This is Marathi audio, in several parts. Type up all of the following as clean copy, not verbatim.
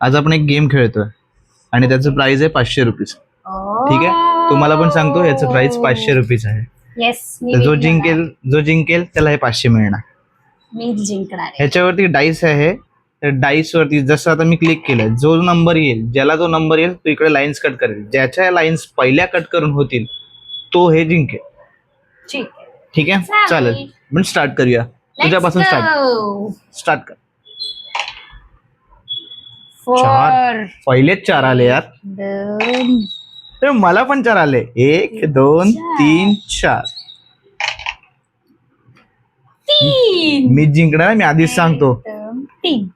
आज आपण एक गेम खेळतोय आणि त्याचं प्राइस आहे 500 रुपीज. ठीक आहे, तुम्हाला पण सांगतो याचं प्राइस 500 रुपीज आहे. येस, तर जो जिंकेल त्याला हे 500 मिळणार. मी जिंकणार. ह्याच्यावरती डाईस आहे. तर डाईस वरती जसं आता मी क्लिक केलं, जो नंबर येईल, ज्याला जो नंबर येईल तो इकडे लाईन्स कट करेल. ज्याच्या लाईन्स पहिल्या कट करून होतील तो हे जिंकेल. ठीक आहे, चालेल. पण स्टार्ट करूया. तुझ्यापासून स्टार्ट कर. 4. पहिलेच 4 आले यार. 2. मला पण 4 आले. 1 2 3 4. 3. मी जिंकणार, मी आधीच सांगतो. 3.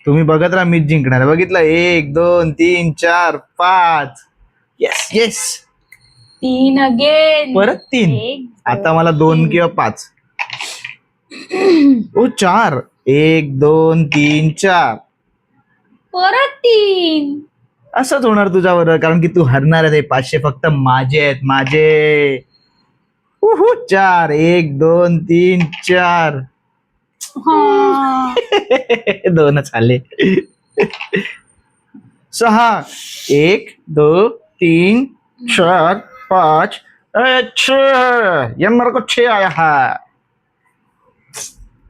तुम्ही बघत राहा, मीच जिंकणार. बघितलं, 1 2 3 4 5. Yes yes. 3 अगेन. परत 3. आता मला 2 किंवा 5. ओ 4. 1 2 3 4. परत 3. असंच होणार तुझ्यावर, कारण की तू हरणार आहे. 500 फक्त माझे आहेत, माझे. 4. 1 2 3 4. 2च आले. 6. 1 2 3 4 5. 6. ये मेरे को 6 आया है.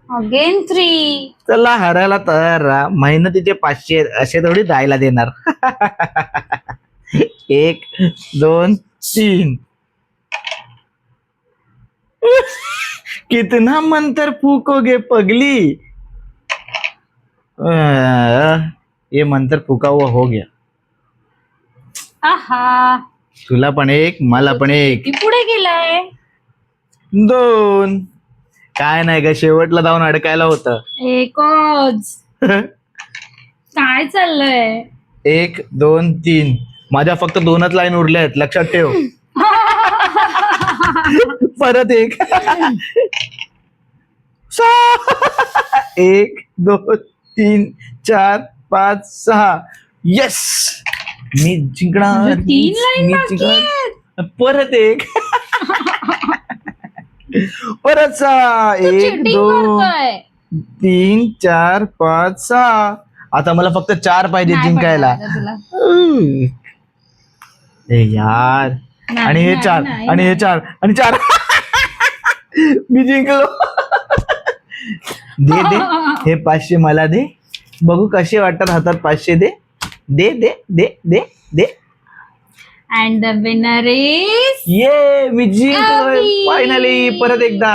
अगेन 3. चला, हरायला तयार राहा. मेहनतीचे 500 असे थोडी जायला देणार. 1 2 3. कितना मंत्र फूकोगे पगली. ये मंत्र फूका हुआ हो गया. आहा, तुला पण 1, मला पण 1. ती पुढे गेलाय. 2. काय नाही का, शेवटला जाऊन अडकायला होतं. एकच. काय चाललंय. 1 2 3. माझ्या फक्त 2च लाईन उरल्या आहेत, लक्षात ठेव. परत 1. 1 2 3 4 5 6. येस, मी जिंकणार. 3 लाईन मी बाकी जिंकणार. आहेत. परत 1. परत 6. तू 1 cheating 2 करतोय. 3 4 5 6. आता मला फक्त 4 पाहिजे नाही जिंकायला. पडणार तुला. ए यार. नाही, आणि हे नाही, 4 नाही, आणि हे नाही. 4 आणि 4. मी जिंकलो. दे दे हे 500 मला दे. बघू कसे वाटतात हातात 500. दे दे दे दे दे दे. And the winner is ये, मी जिंकलोय अभी. फायनली. परत एकदा.